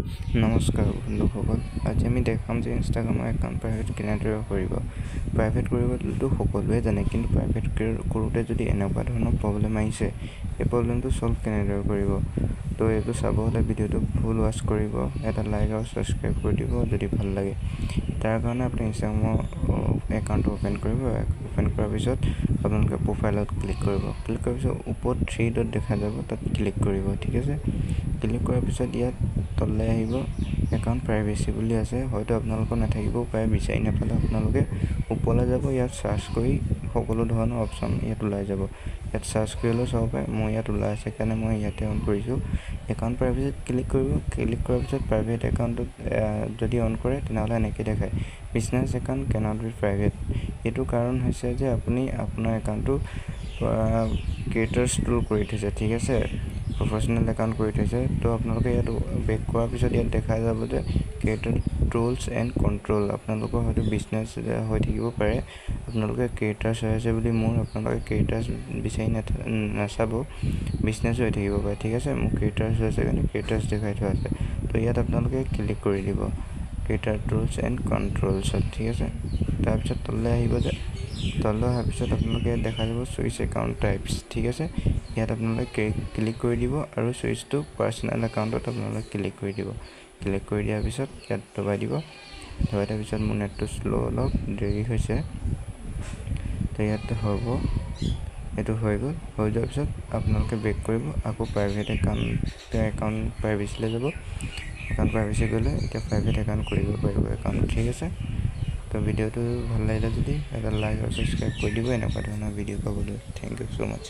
নমস্কাৰ বন্ধুসকল, আজি আমি দেখাম যে ইনষ্টাগ্ৰামৰ একাউণ্ট প্ৰাইভেট কেনেদৰে কৰিব। প্ৰাইভেট কৰিবলৈতো সকলোৱে জানে, কিন্তু প্ৰাইভেট কৰোঁতে যদি এনেকুৱা ধৰণৰ প্ৰব্লেম আহিছে, এই প্ৰব্লেমটো ছল্ভ কেনেদৰে কৰিব। তো এইটো চাব হ'লে ভিডিঅ'টো ফুল ৱাচ কৰিব, এটা লাইক আৰু ছাবস্ক্ৰাইব কৰি দিব যদি ভাল লাগে। তাৰ কাৰণে আপুনি ইনষ্টাগ্ৰামৰ একাউণ্টটো অ'পেন কৰিব। অ'পেন কৰাৰ পিছত আপোনালোকে প্ৰফাইলত ক্লিক কৰিব। ক্লিক কৰাৰ পিছত ওপৰত 3 ডট দেখা যাব, তাত ক্লিক কৰিব। ঠিক আছে, ক্লিক কৰাৰ পিছত ইয়াত তললৈ আহিব, একাউণ্ট প্ৰাইভেচি বুলি আছে। হয়তো আপোনালোকৰ নাথাকিবও পাৰে, বিচাৰি নাপালে আপোনালোকে ওপৰলৈ যাব, ইয়াত চাৰ্চ কৰি সকলো ধৰণৰ অপশ্যন ইয়াত ওলাই যাব। ইয়াত চাৰ্চ কৰিলেও চাব পাৰে, মোৰ ইয়াত ওলাই আছে কাৰণে মই ইয়াতে অন কৰিছোঁ। একাউণ্ট প্ৰাইভেচিত ক্লিক কৰিব। ক্লিক কৰাৰ পিছত প্ৰাইভেট একাউণ্টত যদি অন কৰে তেনেহ'লে এনেকৈ দেখায়, business account can't be private. এইটো কাৰণ হৈছে যে আপুনি আপোনাৰ একাউণ্টটো ক্ৰিয়েটাৰ্ছ টুল কৰি থৈছে। ঠিক আছে, প্ৰফেশ্যনেল একাউণ্ট কৰি থৈছে। তো আপোনালোকে ইয়াত বেক কৰাৰ পিছত ইয়াত দেখা যাব যে ক্ৰিয়েটাৰ টুলছ এণ্ড কণ্ট্ৰল। আপোনালোকৰ হয়তো বিজনেছ হৈ থাকিব পাৰে, আপোনালোকে ক্ৰিয়েটাৰ্ছ হৈ আছে বুলি আপোনালোকে ক্ৰিয়েটাৰ্ছ বিচাৰি নাচাব, বিজনেছ হৈ থাকিব পাৰে। ঠিক আছে, মোৰ ক্ৰিয়েটাৰ্ছ হৈ আছে কাৰণে ক্ৰিয়েটাৰ্ছ দেখাই থোৱা আছে। তো ইয়াত আপোনালোকে ক্লিক কৰি দিব ক্ৰিয়েটাৰ টুলছ এণ্ড কণ্ট্ৰলছত। ঠিক আছে, তাৰপিছত তললৈ আহিব যে তললৈ অহাৰ পিছত আপোনালোকে ইয়াত দেখা যাব চুইচ একাউণ্ট টাইপছ। ঠিক আছে, ইয়াত আপোনালোকে ক্লিক কৰি দিব আৰু চুইচটো পাৰ্চনেল একাউণ্টত আপোনালোকে ক্লিক কৰি দিব। ক্লিক কৰি দিয়াৰ পিছত ইয়াত দবাই দিব। দবাই দিয়াৰ পিছত মোৰ নেটটো শ্ল' অলপ দেৰি হৈছে, তো ইয়াত হ'ব। এইটো হৈ গ'ল। হৈ যোৱাৰ পিছত আপোনালোকে বেক কৰিব, আকৌ প্ৰাইভেট একাউণ্ট প্ৰাইভেচিলৈ যাব। একাউণ্ট প্ৰাইভেচি গ'লে এতিয়া প্ৰাইভেট একাউণ্ট কৰিব পাৰিব একাউণ্ট। ঠিক আছে, তো ভিডিঅ'টো ভাল লাগিলে যদি এটা লাইক আৰু ছাবস্ক্ৰাইব কৰি দিব এনেকুৱা ধৰণৰ ভিডিঅ' পাবলৈ। Thank you so' much.